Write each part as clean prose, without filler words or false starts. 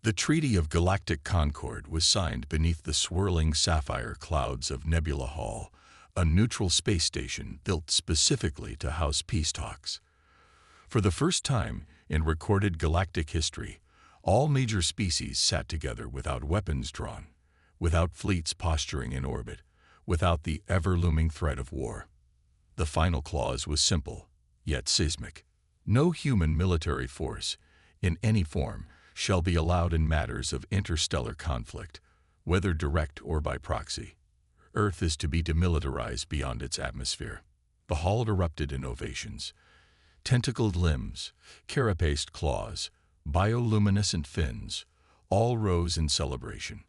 The Treaty of Galactic Concord was signed beneath the swirling sapphire clouds of Nebula Hall, a neutral space station built specifically to house peace talks. For the first time in recorded galactic history, all major species sat together without weapons drawn, without fleets posturing in orbit, without the ever-looming threat of war. The final clause was simple, yet seismic. No human military force, in any form, shall be allowed in matters of interstellar conflict, whether direct or by proxy. Earth is to be demilitarized beyond its atmosphere. The hall erupted in ovations. Tentacled limbs, carapaced claws, bioluminescent fins, all rose in celebration.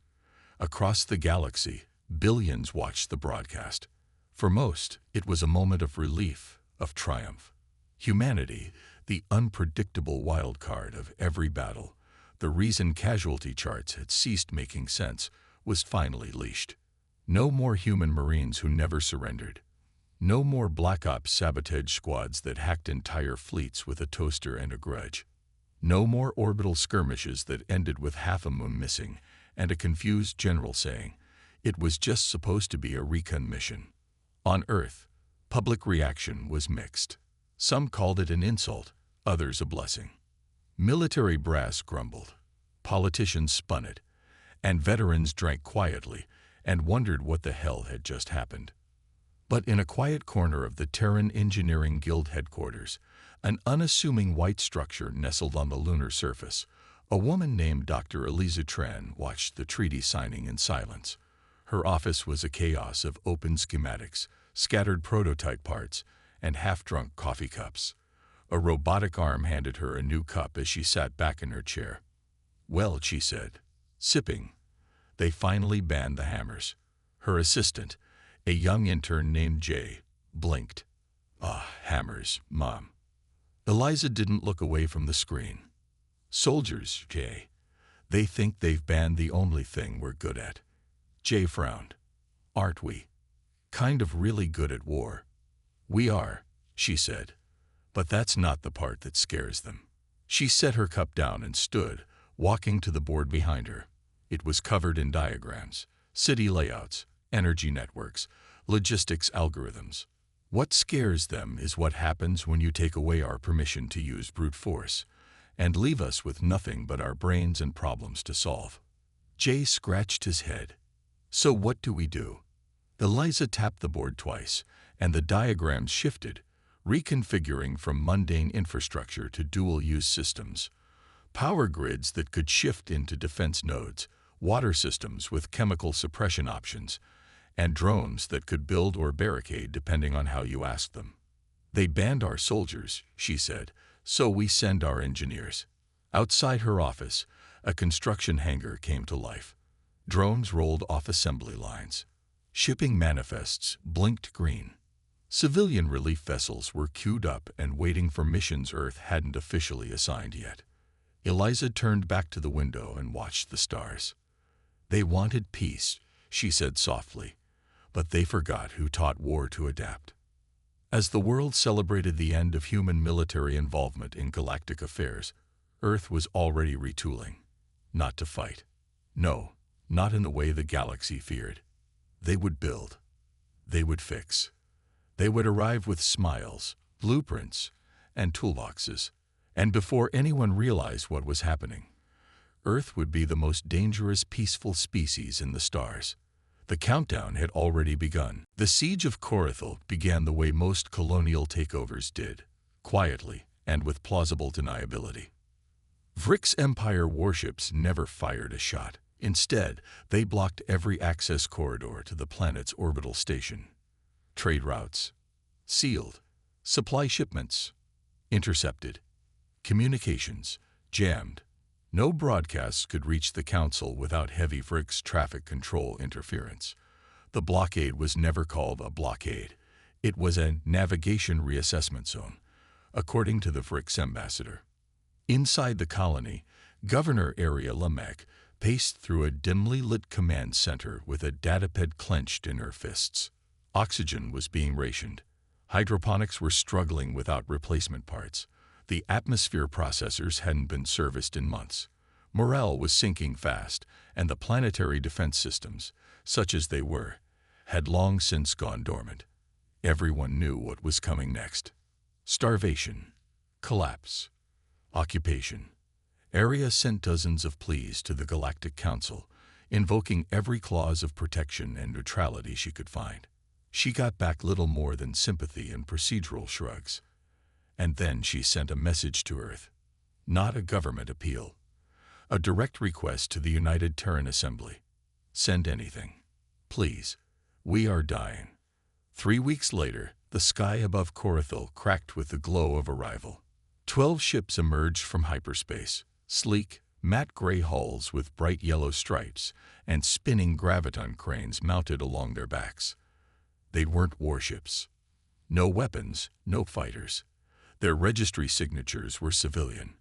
Across the galaxy, billions watched the broadcast. For most, it was a moment of relief, of triumph. Humanity, the unpredictable wild card of every battle, the reason casualty charts had ceased making sense, was finally leashed. No more human Marines who never surrendered. No more Black Ops sabotage squads that hacked entire fleets with a toaster and a grudge. No more orbital skirmishes that ended with half a moon missing and a confused general saying, "It was just supposed to be a recon mission." On Earth, public reaction was mixed. Some called it an insult, others a blessing. Military brass grumbled, politicians spun it, and veterans drank quietly and wondered what the hell had just happened. But in a quiet corner of the Terran Engineering Guild headquarters, an unassuming white structure nestled on the lunar surface, a woman named Dr. Eliza Tran watched the treaty signing in silence. Her office was a chaos of open schematics, scattered prototype parts, and half-drunk coffee cups. A robotic arm handed her a new cup as she sat back in her chair. "Well," she said, sipping, "they finally banned the hammers." Her assistant, a young intern named Jay, blinked. "Ah, hammers, Mom." Eliza didn't look away from the screen. "Soldiers, Jay. They think they've banned the only thing we're good at." Jay frowned. "Aren't we? Kind of really good at war." "We are," she said. "But that's not the part that scares them." She set her cup down and stood, walking to the board behind her. It was covered in diagrams, city layouts, energy networks, logistics algorithms. "What scares them is what happens when you take away our permission to use brute force and leave us with nothing but our brains and problems to solve." Jay scratched his head. "So what do we do?" Eliza tapped the board twice, and the diagrams shifted, reconfiguring from mundane infrastructure to dual-use systems. Power grids that could shift into defense nodes, water systems with chemical suppression options, and drones that could build or barricade depending on how you asked them. "They banned our soldiers," she said, "so we send our engineers." Outside her office, a construction hangar came to life. Drones rolled off assembly lines. Shipping manifests blinked green. Civilian relief vessels were queued up and waiting for missions Earth hadn't officially assigned yet. Eliza turned back to the window and watched the stars. "They wanted peace," she said softly, "but they forgot who taught war to adapt." As the world celebrated the end of human military involvement in galactic affairs, Earth was already retooling. Not to fight. No, not in the way the galaxy feared. They would build. They would fix. They would arrive with smiles, blueprints, and toolboxes. And before anyone realized what was happening, Earth would be the most dangerous, peaceful species in the stars. The countdown had already begun. The siege of Corathal began the way most colonial takeovers did, quietly and with plausible deniability. Vrick's Empire warships never fired a shot. Instead, they blocked every access corridor to the planet's orbital station. Trade routes sealed, supply shipments intercepted, communications jammed. No broadcasts could reach the Council without heavy Vrick's traffic control interference. The blockade was never called a blockade. It was a navigation reassessment zone, according to the Vrick's ambassador. Inside the colony, Governor Aria Lamek paced through a dimly lit command center with a datapad clenched in her fists. Oxygen was being rationed. Hydroponics were struggling without replacement parts. The atmosphere processors hadn't been serviced in months. Morale was sinking fast, and the planetary defense systems, such as they were, had long since gone dormant. Everyone knew what was coming next. Starvation, collapse, occupation. Area sent dozens of pleas to the Galactic Council, invoking every clause of protection and neutrality she could find. She got back little more than sympathy and procedural shrugs. And then she sent a message to Earth. Not a government appeal. A direct request to the United Terran Assembly. Send anything. Please. We are dying. 3 weeks later, the sky above Corathil cracked with the glow of arrival. 12 ships emerged from hyperspace, sleek, matte gray hulls with bright yellow stripes and spinning graviton cranes mounted along their backs. They weren't warships. No weapons, no fighters. Their registry signatures were civilian.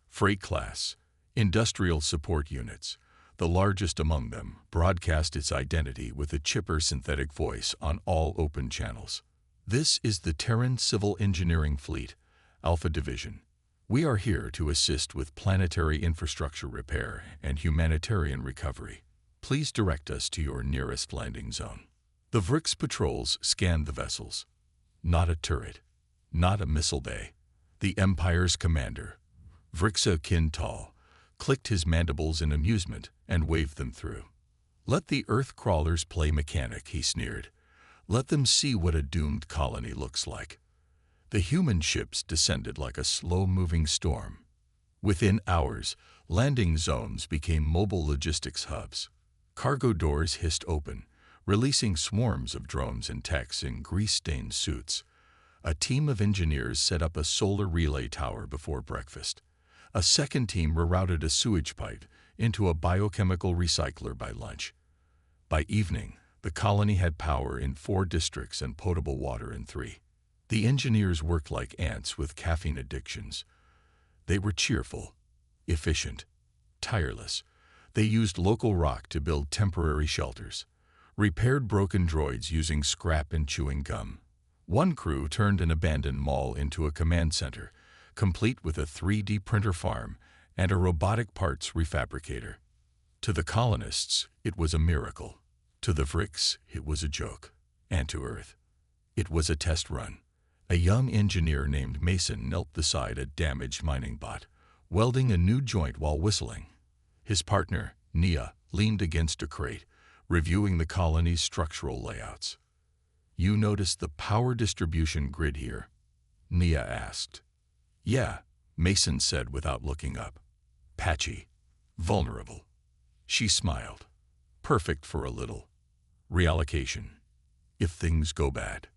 Freight class, industrial support units. The largest among them broadcast its identity with a chipper synthetic voice on all open channels. This is the Terran Civil Engineering Fleet, Alpha Division. We are here to assist with planetary infrastructure repair and humanitarian recovery. Please direct us to your nearest landing zone. The Vrix patrols scanned the vessels. Not a turret, not a missile bay. The Empire's commander, Vrixa Kintal, clicked his mandibles in amusement and waved them through. Let the Earth crawlers play mechanic, he sneered. Let them see what a doomed colony looks like. The human ships descended like a slow-moving storm. Within hours, landing zones became mobile logistics hubs. Cargo doors hissed open, releasing swarms of drones and techs in grease-stained suits. A team of engineers set up a solar relay tower before breakfast. A second team rerouted a sewage pipe into a biochemical recycler by lunch. By evening, the colony had power in 4 districts and potable water in 3. The engineers worked like ants with caffeine addictions. They were cheerful, efficient, tireless. They used local rock to build temporary shelters, repaired broken droids using scrap and chewing gum. One crew turned an abandoned mall into a command center, complete with a 3D printer farm and a robotic parts refabricator. To the colonists, it was a miracle. To the Vrix, it was a joke. And to Earth, it was a test run. A young engineer named Mason knelt beside a damaged mining bot, welding a new joint while whistling. His partner, Nia, leaned against a crate, reviewing the colony's structural layouts. You noticed the power distribution grid here? Nia asked. Yeah, Mason said without looking up. Patchy. Vulnerable. She smiled. Perfect for a little reallocation. If things go bad.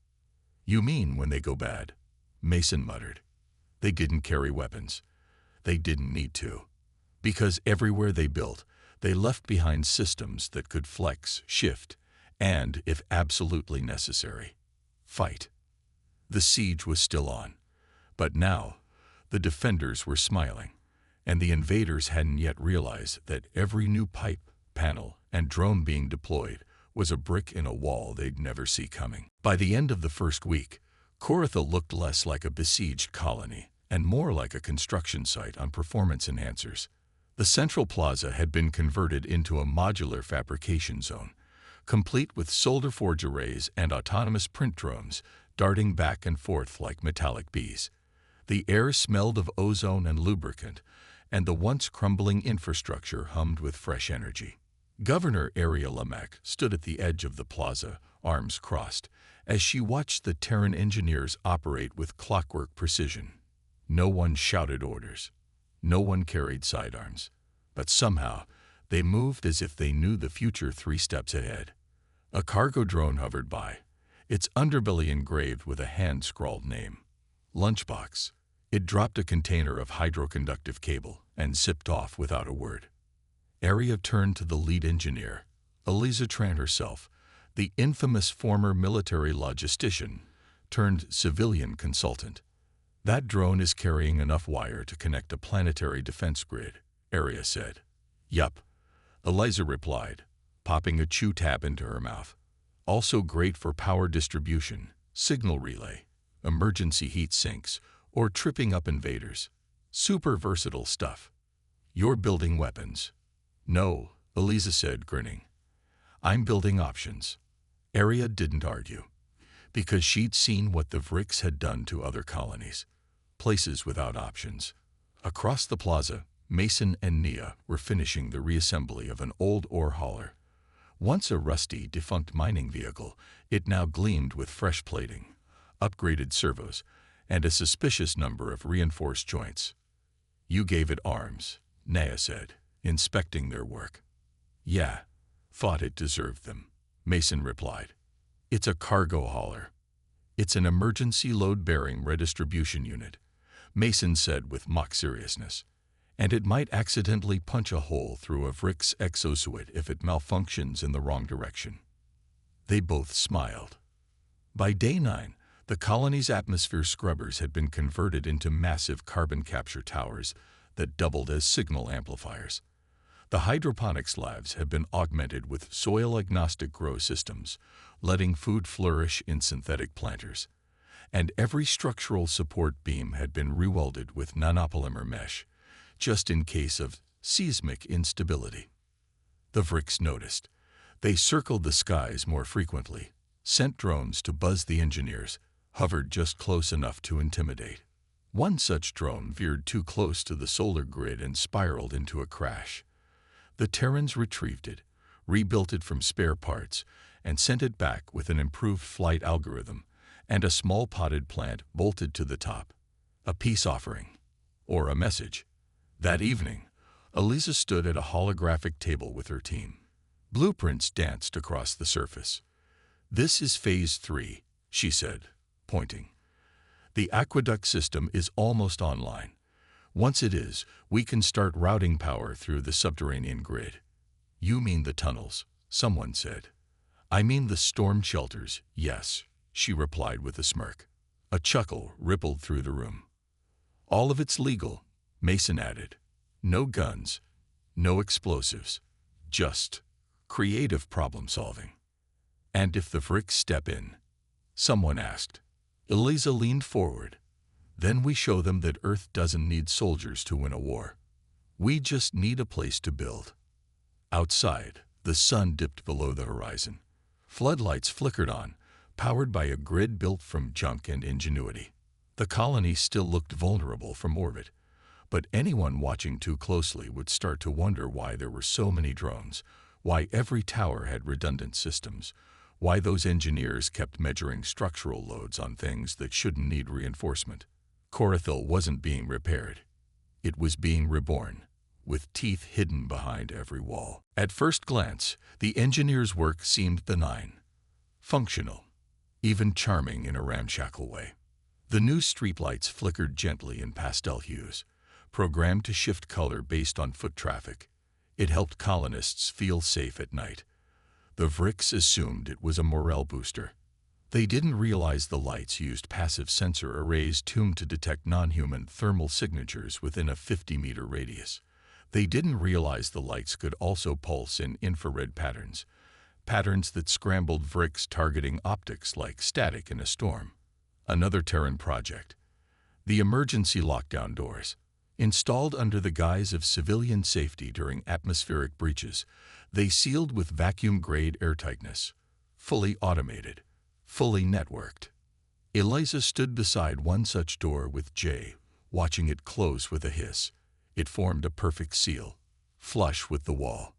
You mean when they go bad? Mason muttered. They didn't carry weapons. They didn't need to. Because everywhere they built, they left behind systems that could flex, shift, and, if absolutely necessary, fight. The siege was still on. But now, the defenders were smiling, and the invaders hadn't yet realized that every new pipe, panel, and drone being deployed was a brick in a wall they'd never see coming. By the end of the first week, Corathil looked less like a besieged colony and more like a construction site on performance enhancers. The central plaza had been converted into a modular fabrication zone, complete with solder forge arrays and autonomous print drones darting back and forth like metallic bees. The air smelled of ozone and lubricant, and the once crumbling infrastructure hummed with fresh energy. Governor Aria Lamek stood at the edge of the plaza, arms crossed, as she watched the Terran engineers operate with clockwork precision. No one shouted orders. No one carried sidearms. But somehow, they moved as if they knew the future 3 steps ahead. A cargo drone hovered by, its underbelly engraved with a hand-scrawled name. Lunchbox. It dropped a container of hydroconductive cable and zipped off without a word. Aria turned to the lead engineer, Eliza Tran herself, the infamous former military logistician turned civilian consultant. That drone is carrying enough wire to connect a planetary defense grid, Aria said. Yup, Eliza replied, popping a chew tab into her mouth. Also great for power distribution, signal relay, emergency heat sinks, or tripping up invaders. Super versatile stuff. You're building weapons. No, Eliza said, grinning. I'm building options. Aria didn't argue, because she'd seen what the Vrix had done to other colonies, places without options. Across the plaza, Mason and Nia were finishing the reassembly of an old ore hauler. Once a rusty, defunct mining vehicle, it now gleamed with fresh plating, upgraded servos, and a suspicious number of reinforced joints. You gave it arms, Nia said, inspecting their work. Yeah, thought it deserved them, Mason replied. It's a cargo hauler. It's an emergency load-bearing redistribution unit, Mason said with mock seriousness. And it might accidentally punch a hole through a Vrix exosuit if it malfunctions in the wrong direction. They both smiled. By day 9, the colony's atmosphere scrubbers had been converted into massive carbon capture towers that doubled as signal amplifiers. The hydroponics labs had been augmented with soil-agnostic grow systems, letting food flourish in synthetic planters. And every structural support beam had been rewelded with nanopolymer mesh, just in case of seismic instability. The Vrix noticed. They circled the skies more frequently, sent drones to buzz the engineers, hovered just close enough to intimidate. One such drone veered too close to the solar grid and spiraled into a crash. The Terrans retrieved it, rebuilt it from spare parts, and sent it back with an improved flight algorithm and a small potted plant bolted to the top. A peace offering, or a message. That evening, Eliza stood at a holographic table with her team. Blueprints danced across the surface. This is Phase 3, she said, pointing. The aqueduct system is almost online. Once it is, we can start routing power through the subterranean grid. You mean the tunnels, someone said. I mean the storm shelters, yes, she replied with a smirk. A chuckle rippled through the room. All of it's legal, Mason added. No guns, no explosives, just creative problem-solving. And if the Vrix step in? Someone asked. Eliza leaned forward. Then we show them that Earth doesn't need soldiers to win a war. We just need a place to build. Outside, the sun dipped below the horizon. Floodlights flickered on, powered by a grid built from junk and ingenuity. The colony still looked vulnerable from orbit, but anyone watching too closely would start to wonder why there were so many drones, why every tower had redundant systems, why those engineers kept measuring structural loads on things that shouldn't need reinforcement. Corathil wasn't being repaired. It was being reborn, with teeth hidden behind every wall. At first glance, the engineers' work seemed benign, functional, even charming in a ramshackle way. The new streetlights flickered gently in pastel hues, programmed to shift color based on foot traffic. It helped colonists feel safe at night. The Vrix assumed it was a morale booster. They didn't realize the lights used passive sensor arrays tuned to detect non-human thermal signatures within a 50-meter radius. They didn't realize the lights could also pulse in infrared patterns that scrambled Vrix targeting optics like static in a storm. Another Terran project. The emergency lockdown doors. Installed under the guise of civilian safety during atmospheric breaches, they sealed with vacuum-grade airtightness, fully automated, fully networked. Eliza stood beside one such door with Jay, watching it close with a hiss. It formed a perfect seal, flush with the wall.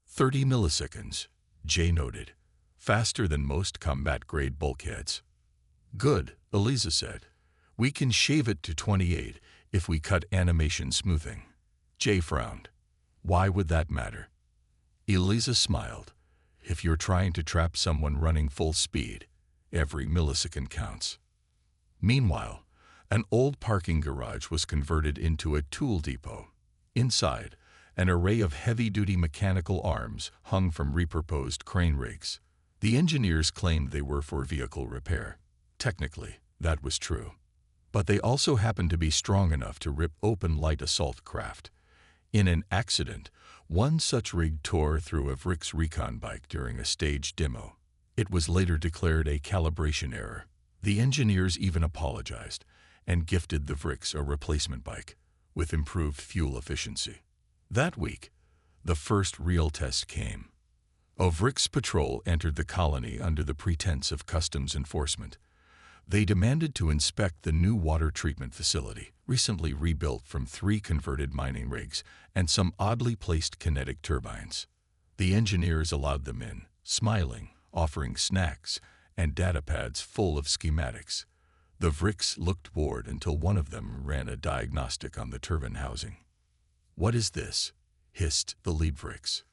30 milliseconds, Jay noted, faster than most combat-grade bulkheads. Good, Eliza said. We can shave it to 28 if we cut animation smoothing. Jay frowned. Why would that matter? Eliza smiled. If you're trying to trap someone running full speed, every millisecond counts. Meanwhile, an old parking garage was converted into a tool depot. Inside, an array of heavy-duty mechanical arms hung from repurposed crane rigs. The engineers claimed they were for vehicle repair. Technically, that was true. But they also happened to be strong enough to rip open light assault craft. In an accident, one such rig tore through a Vrix recon bike during a staged demo. It was later declared a calibration error. The engineers even apologized and gifted the Vrix a replacement bike with improved fuel efficiency. That week, the first real test came. Orcs patrol entered the colony under the pretense of customs enforcement. They demanded to inspect the new water treatment facility, recently rebuilt from 3 converted mining rigs and some oddly placed kinetic turbines. The engineers allowed them in, smiling, offering snacks and datapads full of schematics. The Vrix looked bored until one of them ran a diagnostic on the turbine housing. "What is this?" hissed the lead Vrix.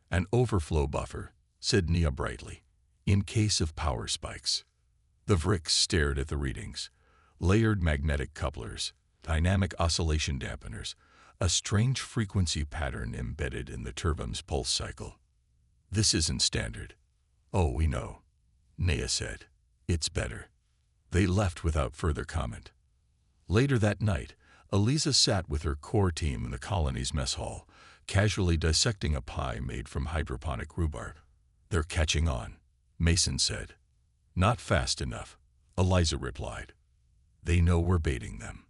"An overflow buffer," said Nia brightly, "in case of power spikes." The Vrix stared at the readings. Layered magnetic couplers, dynamic oscillation dampeners, a strange frequency pattern embedded in the turbine's pulse cycle. "This isn't standard." "Oh, we know," Nia said. "It's better." They left without further comment. Later that night, Eliza sat with her core team in the colony's mess hall, casually dissecting a pie made from hydroponic rhubarb. "They're catching on," Mason said. "Not fast enough," Eliza replied. "They know we're baiting them."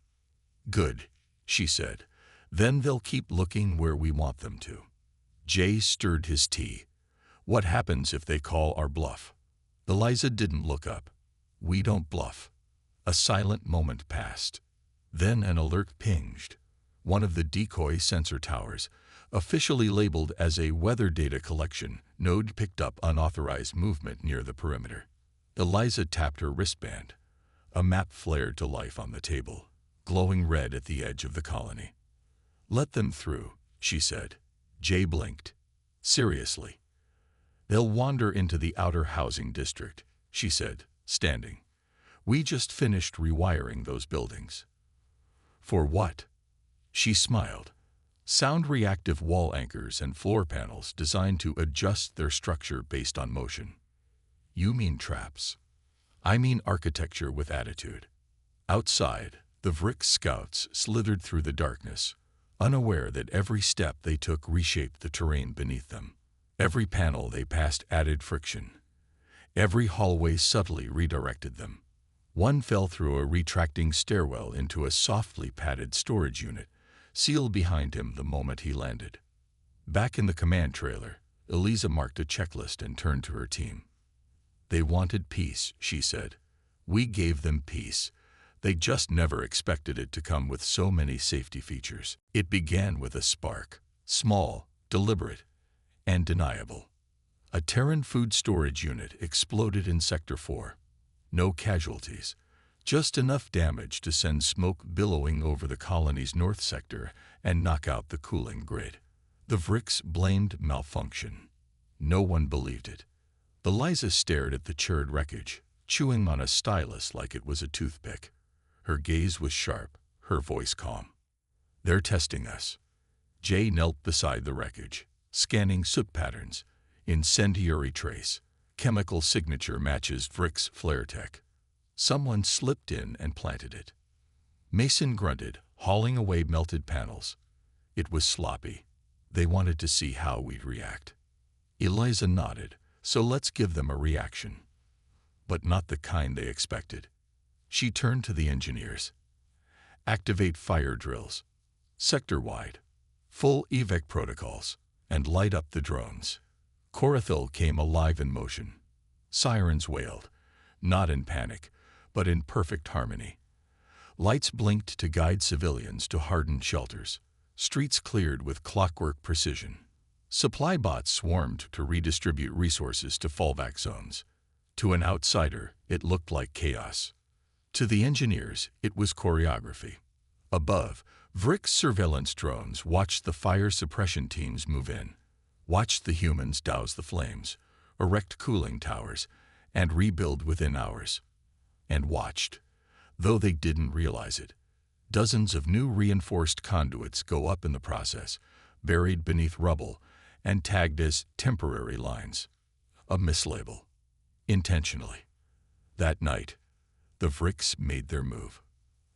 "Good," she said. "Then they'll keep looking where we want them to." Jay stirred his tea. "What happens if they call our bluff?" Eliza didn't look up. "We don't bluff." A silent moment passed. Then an alert pinged. One of the decoy sensor towers, officially labeled as a weather data collection node, picked up unauthorized movement near the perimeter. Eliza tapped her wristband. A map flared to life on the table, glowing red at the edge of the colony. "Let them through," she said. Jay blinked. "Seriously?" "They'll wander into the outer housing district," she said, standing. "We just finished rewiring those buildings." "For what?" She smiled. "Sound-reactive wall anchors and floor panels designed to adjust their structure based on motion." "You mean traps." "I mean architecture with attitude." Outside, the Vrix scouts slithered through the darkness, unaware that every step they took reshaped the terrain beneath them. Every panel they passed added friction. Every hallway subtly redirected them. One fell through a retracting stairwell into a softly padded storage unit, sealed behind him the moment he landed. Back in the command trailer, Eliza marked a checklist and turned to her team. "They wanted peace," she said. "We gave them peace. They just never expected it to come with so many safety features." It began with a spark, small, deliberate, and deniable. A Terran food storage unit exploded in Sector 4. No casualties, just enough damage to send smoke billowing over the colony's north sector and knock out the cooling grid. The Vrix blamed malfunction. No one believed it. Eliza stared at the charred wreckage, chewing on a stylus like it was a toothpick. Her gaze was sharp, her voice calm. "They're testing us." Jay knelt beside the wreckage, scanning soot patterns, incendiary trace, chemical signature matches Vrix flare tech. Someone slipped in and planted it. Mason grunted, hauling away melted panels. It was sloppy. They wanted to see how we'd react. Eliza nodded. "So let's give them a reaction." But not the kind they expected. She turned to the engineers. "Activate fire drills. Sector-wide. Full evac protocols. And light up the drones." Corathil came alive in motion. Sirens wailed, not in panic, but in perfect harmony. Lights blinked to guide civilians to hardened shelters. Streets cleared with clockwork precision. Supply bots swarmed to redistribute resources to fallback zones. To an outsider, it looked like chaos. To the engineers, it was choreography. Above, Vrix surveillance drones watched the fire suppression teams move in, watched the humans douse the flames, erect cooling towers, and rebuild within hours. And watched, though they didn't realize it, dozens of new reinforced conduits go up in the process, buried beneath rubble, and tagged as temporary lines. A mislabel. Intentionally. That night, the Vrix made their move.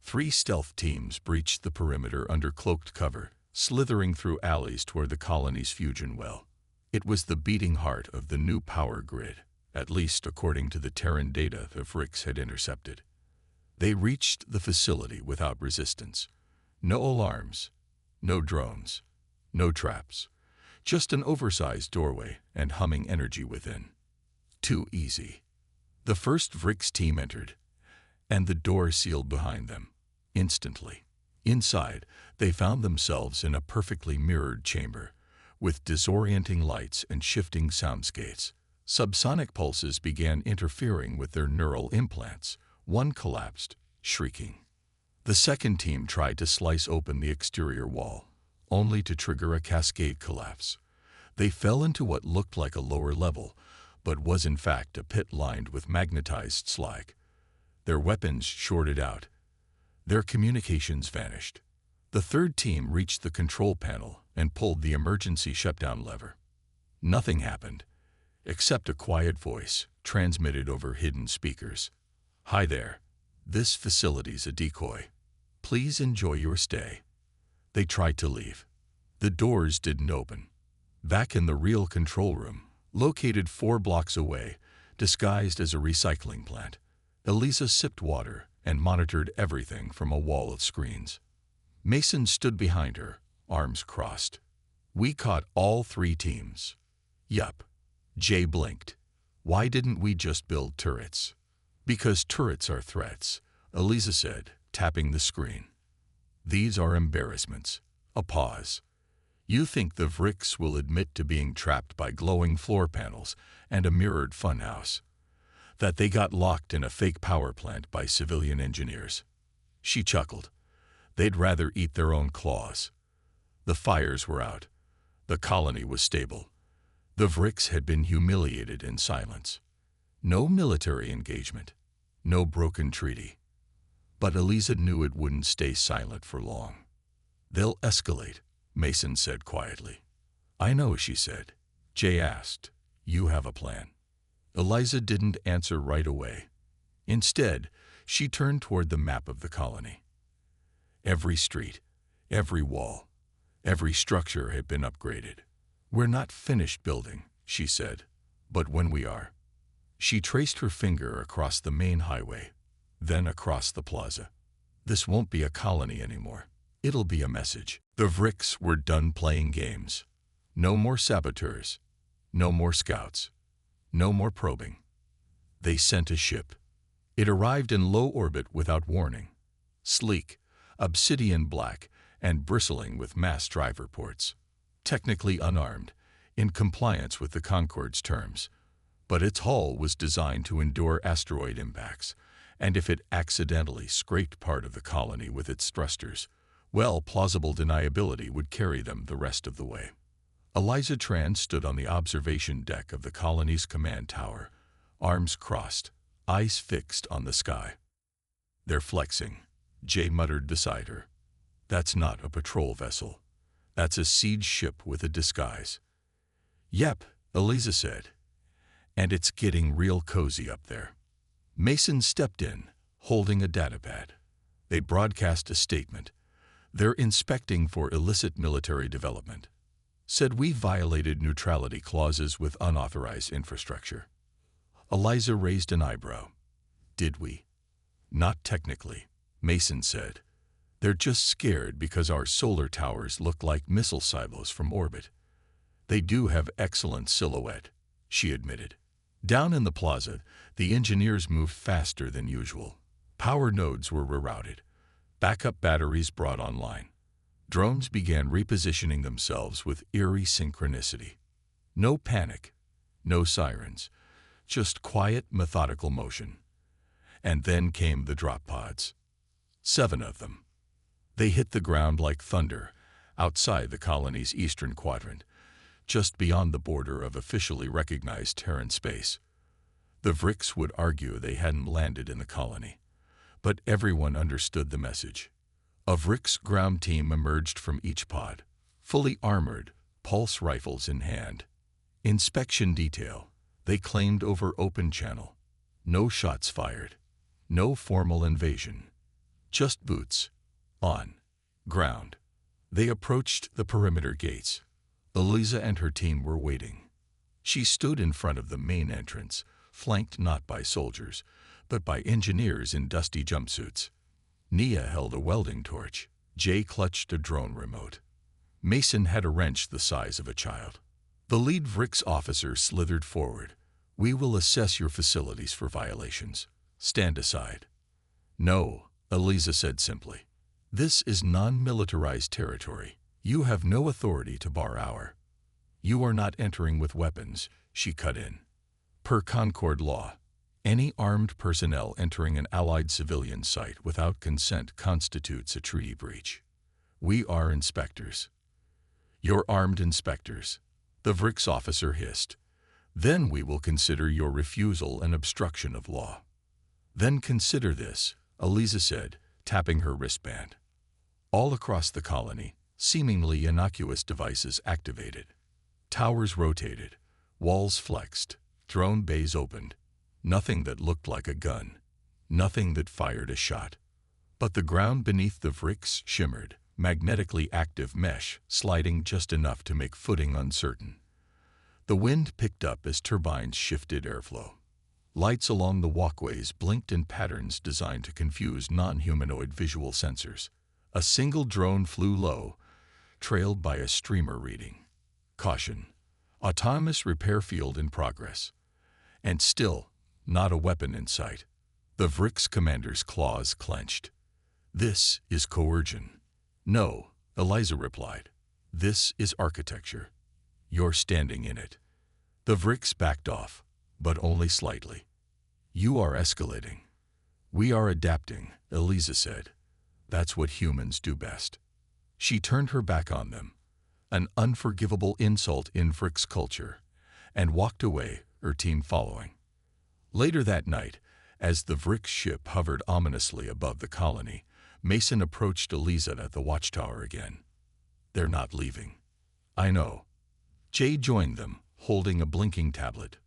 3 stealth teams breached the perimeter under cloaked cover, slithering through alleys toward the colony's fusion well. It was the beating heart of the new power grid, at least according to the Terran data the Vrix had intercepted. They reached the facility without resistance. No alarms, no drones, No traps. Just an oversized doorway and humming energy within. Too easy. The first Vrix team entered, and the door sealed behind them. Instantly. Inside, they found themselves in a perfectly mirrored chamber, with disorienting lights and shifting soundscapes. Subsonic pulses began interfering with their neural implants. One collapsed, shrieking. The second team tried to slice open the exterior wall, only to trigger a cascade collapse. They fell into what looked like a lower level, but was in fact a pit lined with magnetized slag. Their weapons shorted out. Their communications vanished. The third team reached the control panel and pulled the emergency shutdown lever. Nothing happened, except a quiet voice transmitted over hidden speakers. "Hi there. This facility's a decoy. Please enjoy your stay." They tried to leave. The doors didn't open. Back in the real control room, located 4 blocks away, disguised as a recycling plant, Elisa sipped water and monitored everything from a wall of screens. Mason stood behind her, arms crossed. "We caught all 3 teams." "Yup." Jay blinked. "Why didn't we just build turrets?" "Because turrets are threats," Elisa said, tapping the screen. "These are embarrassments." A pause. "You think the Vrix will admit to being trapped by glowing floor panels and a mirrored funhouse? That they got locked in a fake power plant by civilian engineers?" She chuckled. "They'd rather eat their own claws." The fires were out. The colony was stable. The Vrix had been humiliated in silence. No military engagement. No broken treaty. But Elisa knew it wouldn't stay silent for long. "They'll escalate," Mason said quietly. "I know," she said. Jay asked, "You have a plan?" Eliza didn't answer right away. Instead, she turned toward the map of the colony. Every street, every wall, every structure had been upgraded. "We're not finished building," she said, "but when we are..." She traced her finger across the main highway, then across the plaza. "This won't be a colony anymore. It'll be a message." The Vrix were done playing games. No more saboteurs. No more scouts. No more probing. They sent a ship. It arrived in low orbit without warning. Sleek, obsidian black, and bristling with mass driver ports. Technically unarmed, in compliance with the Concorde's terms. But its hull was designed to endure asteroid impacts, and if it accidentally scraped part of the colony with its thrusters, well, plausible deniability would carry them the rest of the way. Eliza Tran stood on the observation deck of the colony's command tower, arms crossed, eyes fixed on the sky. "They're flexing," Jay muttered beside her. "That's not a patrol vessel. That's a siege ship with a disguise." "Yep," Eliza said. "And it's getting real cozy up there." Mason stepped in, holding a datapad. They broadcast a statement. "They're inspecting for illicit military development. Said we violated neutrality clauses with unauthorized infrastructure." Eliza raised an eyebrow. "Did we?" "Not technically," Mason said. "They're just scared because our solar towers look like missile silos from orbit." "They do have excellent silhouette," she admitted. Down in the plaza, the engineers moved faster than usual. Power nodes were rerouted. Backup batteries brought online. Drones began repositioning themselves with eerie synchronicity. No panic, no sirens, just quiet, methodical motion. And then came the drop pods. 7 of them. They hit the ground like thunder, outside the colony's eastern quadrant, just beyond the border of officially recognized Terran space. The Vrix would argue they hadn't landed in the colony, but everyone understood the message. A Vrix ground team emerged from each pod, fully armored, pulse rifles in hand. Inspection detail, they claimed over open channel. No shots fired. No formal invasion. Just boots. On. Ground. They approached the perimeter gates. Eliza and her team were waiting. She stood in front of the main entrance, flanked not by soldiers, but by engineers in dusty jumpsuits. Nia held a welding torch. Jay clutched a drone remote. Mason had a wrench the size of a child. The lead Vrix officer slithered forward. "We will assess your facilities for violations. Stand aside." "No," Eliza said simply. "This is non-militarized territory. You have no authority to bar our." "You are not entering with weapons," she cut in. "Per Concord law, any armed personnel entering an Allied civilian site without consent constitutes a treaty breach. We are inspectors." "You're armed inspectors," the Vrix officer hissed. "Then we will consider your refusal an obstruction of law." "Then consider this," Eliza said, tapping her wristband. All across the colony, seemingly innocuous devices activated. Towers rotated, walls flexed, throne bays opened. Nothing that looked like a gun, nothing that fired a shot. But the ground beneath the Vrix shimmered, magnetically active mesh sliding just enough to make footing uncertain. The wind picked up as turbines shifted airflow. Lights along the walkways blinked in patterns designed to confuse non-humanoid visual sensors. A single drone flew low, trailed by a streamer reading, "Caution, autonomous repair field in progress." And still, not a weapon in sight. The Vrix commander's claws clenched. "This is coercion." "No," Eliza replied. "This is architecture. You're standing in it." The Vrix backed off, but only slightly. "You are escalating." "We are adapting," Eliza said. "That's what humans do best." She turned her back on them, an unforgivable insult in Vrix culture, and walked away, her team following. Later that night, as the Vrix ship hovered ominously above the colony, Mason approached Eliza at the watchtower again. "They're not leaving." "I know." Jay joined them, holding a blinking tablet.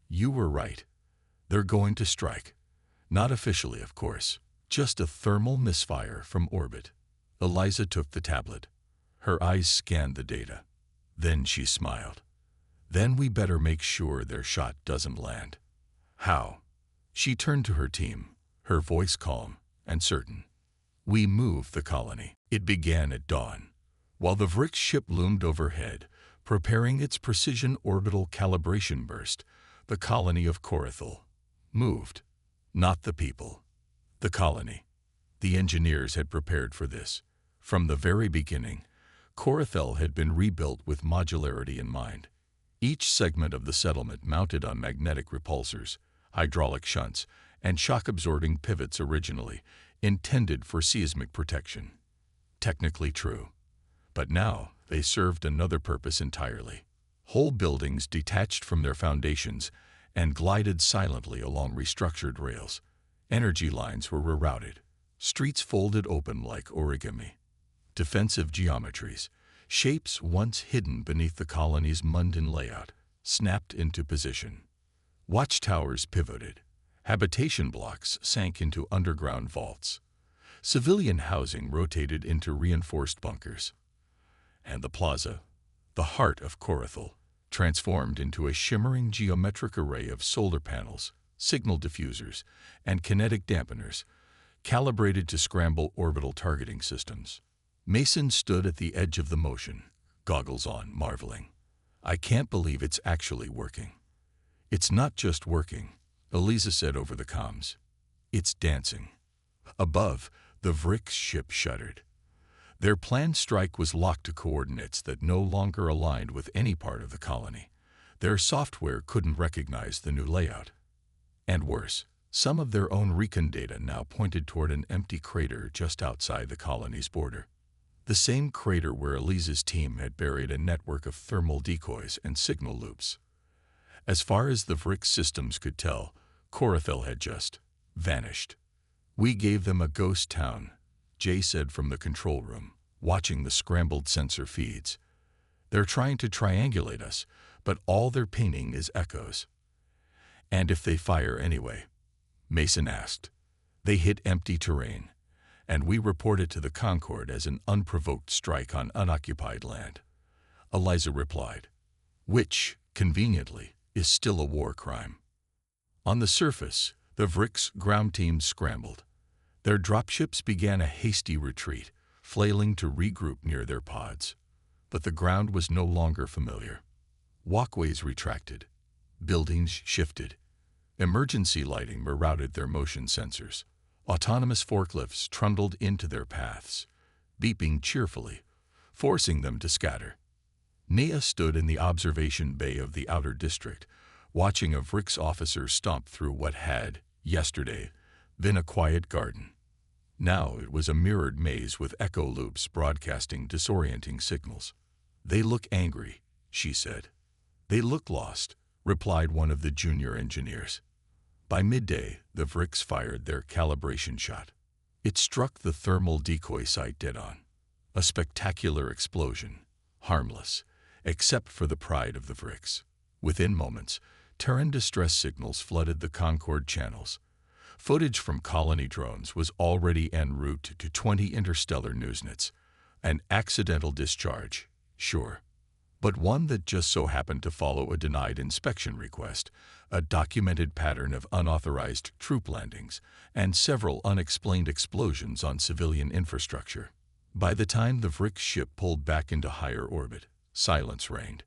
"You were right. They're going to strike. Not officially, of course. Just a thermal misfire from orbit." Eliza took the tablet. Her eyes scanned the data. Then she smiled. "Then we better make sure their shot doesn't land." "How?" She turned to her team, her voice calm and certain. "We move the colony." It began at dawn. While the Vrix ship loomed overhead, preparing its precision orbital calibration burst, the colony of Corathal moved. Not the people. The colony. The engineers had prepared for this. From the very beginning, Corathal had been rebuilt with modularity in mind. Each segment of the settlement mounted on magnetic repulsors, hydraulic shunts, and shock-absorbing pivots originally intended for seismic protection. Technically true. But now they served another purpose entirely. Whole buildings detached from their foundations and glided silently along restructured rails. Energy lines were rerouted. Streets folded open like origami. Defensive geometries, shapes once hidden beneath the colony's mundane layout, snapped into position. Watchtowers pivoted. Habitation blocks sank into underground vaults. Civilian housing rotated into reinforced bunkers. And the plaza, the heart of Corathal, transformed into a shimmering geometric array of solar panels, signal diffusers, and kinetic dampeners, calibrated to scramble orbital targeting systems. Mason stood at the edge of the motion, goggles on, marveling. "I can't believe it's actually working." "It's not just working," Eliza said over the comms. "It's dancing." Above, the Vrix ship shuddered. Their planned strike was locked to coordinates that no longer aligned with any part of the colony. Their software couldn't recognize the new layout. And worse, some of their own recon data now pointed toward an empty crater just outside the colony's border. The same crater where Eliza's team had buried a network of thermal decoys and signal loops. As far as the Vrix systems could tell, Corathal had just vanished. "We gave them a ghost town," Jay said from the control room, watching the scrambled sensor feeds. "They're trying to triangulate us, but all they're painting is echoes." "And if they fire anyway?" Mason asked. "They hit empty terrain, and we report it to the Concord as an unprovoked strike on unoccupied land," Eliza replied. "Which, conveniently, is still a war crime." On the surface, the Vrix ground teams scrambled. Their dropships began a hasty retreat, flailing to regroup near their pods. But the ground was no longer familiar. Walkways retracted. Buildings shifted. Emergency lighting rerouted their motion sensors. Autonomous forklifts trundled into their paths, beeping cheerfully, forcing them to scatter. Nia stood in the observation bay of the outer district, watching a Vrix officer stomp through what had, yesterday, been a quiet garden. Now it was a mirrored maze with echo loops broadcasting disorienting signals. "They look angry," she said. "They look lost," replied one of the junior engineers. By midday, the Vrix fired their calibration shot. It struck the thermal decoy site dead on. A spectacular explosion, harmless, except for the pride of the Vrix. Within moments, Terran distress signals flooded the Concorde channels. Footage from colony drones was already en route to 20 interstellar newsnets. An accidental discharge, sure, but one that just so happened to follow a denied inspection request, a documented pattern of unauthorized troop landings, and several unexplained explosions on civilian infrastructure. By the time the Vrix ship pulled back into higher orbit, silence reigned.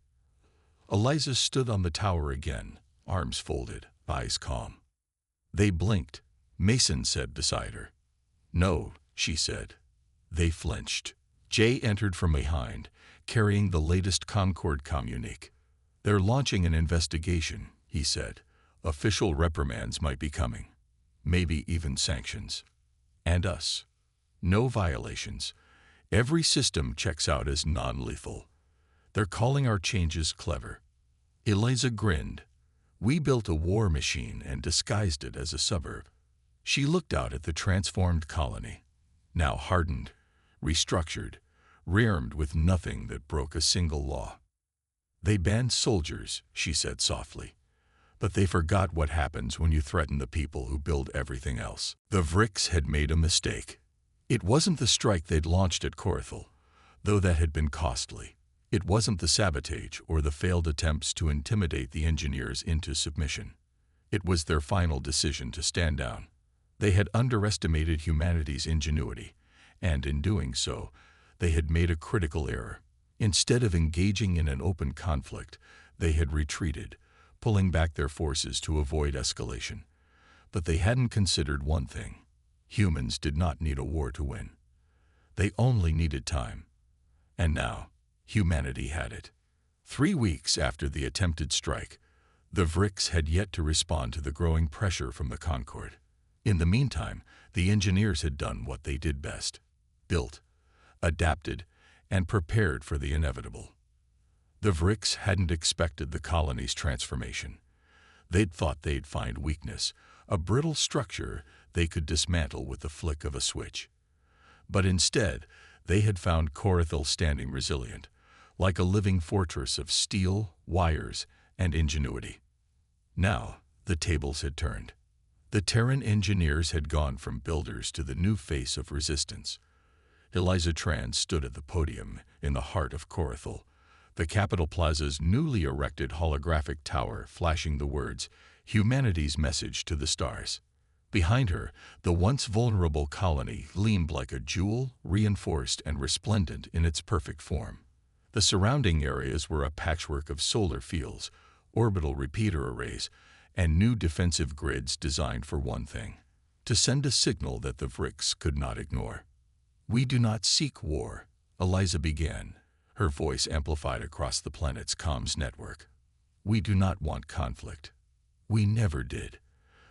Eliza stood on the tower again, arms folded, eyes calm. "They blinked," Mason said beside her. "No," she said. They flinched. Jay entered from behind, carrying the latest Concorde communique. "They're launching an investigation," he said. "Official reprimands might be coming. Maybe even sanctions. And us. No violations. Every system checks out as non-lethal. They're calling our changes clever." Eliza grinned. "We built a war machine and disguised it as a suburb." She looked out at the transformed colony, now hardened, restructured, rearmed with nothing that broke a single law. "They banned soldiers," she said softly, "but they forgot what happens when you threaten the people who build everything else." The Vrix had made a mistake. It wasn't the strike they'd launched at Corathal, though that had been costly. It wasn't the sabotage or the failed attempts to intimidate the engineers into submission. It was their final decision to stand down. They had underestimated humanity's ingenuity, and in doing so, they had made a critical error. Instead of engaging in an open conflict, they had retreated, pulling back their forces to avoid escalation. But they hadn't considered one thing. Humans did not need a war to win. They only needed time. And now, humanity had it. 3 weeks after the attempted strike, the Vrix had yet to respond to the growing pressure from the Concorde. In the meantime, the engineers had done what they did best: built, adapted, and prepared for the inevitable. The Vrix hadn't expected the colony's transformation. They'd thought they'd find weakness, a brittle structure they could dismantle with the flick of a switch. But instead, they had found Corathal standing resilient, like a living fortress of steel, wires, and ingenuity. Now, the tables had turned. The Terran engineers had gone from builders to the new face of resistance. Eliza Tran stood at the podium in the heart of Corathal, the Capitol Plaza's newly erected holographic tower flashing the words, "Humanity's message to the stars." Behind her, the once vulnerable colony gleamed like a jewel, reinforced and resplendent in its perfect form. The surrounding areas were a patchwork of solar fields, orbital repeater arrays, and new defensive grids designed for one thing: to send a signal that the Vrix could not ignore. "We do not seek war," Eliza began, her voice amplified across the planet's comms network. "We do not want conflict. We never did.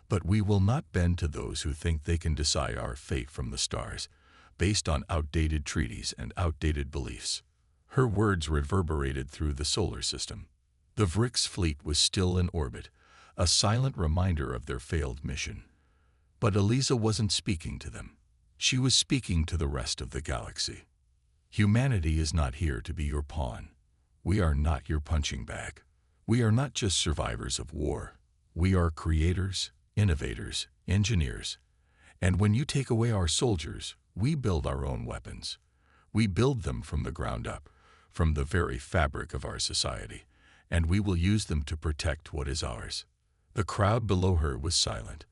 But we will not bend to those who think they can decide our fate from the stars, based on outdated treaties and outdated beliefs." Her words reverberated through the solar system. The Vrix fleet was still in orbit, a silent reminder of their failed mission. But Eliza wasn't speaking to them. She was speaking to the rest of the galaxy. Humanity is not here to be your pawn. We are not your punching bag. We are not just survivors of war. We are creators, innovators, engineers. And when you take away our soldiers, we build our own weapons. We build them from the ground up, from the very fabric of our society, and we will use them to protect what is ours. The crowd below her was silent.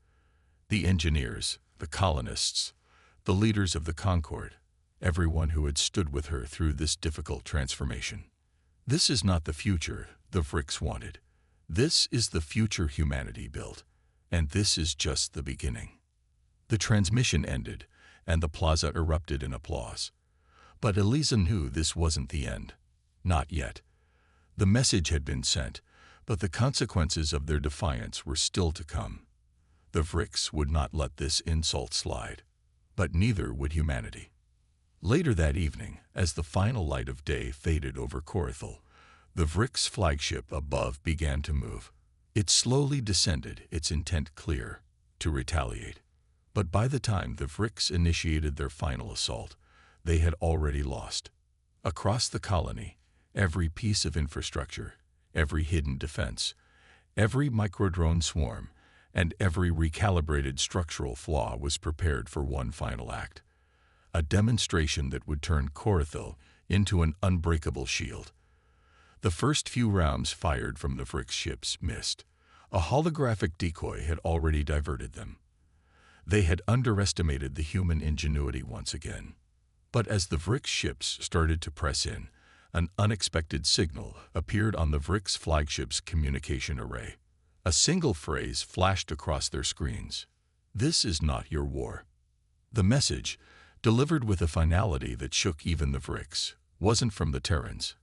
The engineers, the colonists, the leaders of the Concorde, everyone who had stood with her through this difficult transformation. This is not the future the Vrix wanted. This is the future humanity built, and this is just the beginning. The transmission ended, and the plaza erupted in applause. But Eliza knew this wasn't the end. Not yet. The message had been sent, but the consequences of their defiance were still to come. The Vrix would not let this insult slide, but neither would humanity. Later that evening, as the final light of day faded over Corathel, the Vrix flagship above began to move. It slowly descended, its intent clear, to retaliate. But by the time the Vrix initiated their final assault, they had already lost. Across the colony, every piece of infrastructure, every hidden defense, every microdrone swarm, and every recalibrated structural flaw was prepared for one final act. A demonstration that would turn Corathel into an unbreakable shield. The first few rounds fired from the Vrix ships missed. A holographic decoy had already diverted them. They had underestimated the human ingenuity once again. But as the Vrix ships started to press in, an unexpected signal appeared on the Vrix flagship's communication array. A single phrase flashed across their screens. "This is not your war." The message, delivered with a finality that shook even the Vrix, wasn't from the Terrans.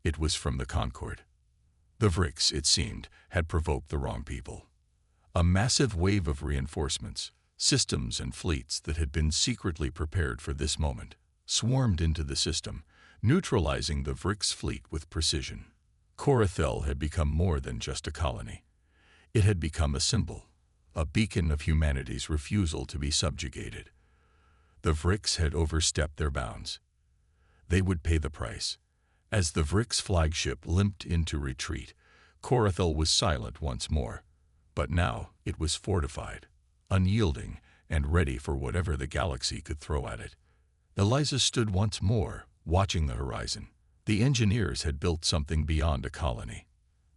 It was from the Concord. The Vrix, it seemed, had provoked the wrong people. A massive wave of reinforcements, systems and fleets that had been secretly prepared for this moment, swarmed into the system, neutralizing the Vrix fleet with precision. Corathel had become more than just a colony. It had become a symbol, a beacon of humanity's refusal to be subjugated. The Vrix had overstepped their bounds. They would pay the price. As the Vrix flagship limped into retreat, Corathel was silent once more. But now it was fortified, unyielding, and ready for whatever the galaxy could throw at it. Eliza stood once more, watching the horizon. The engineers had built something beyond a colony.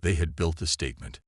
They had built a statement.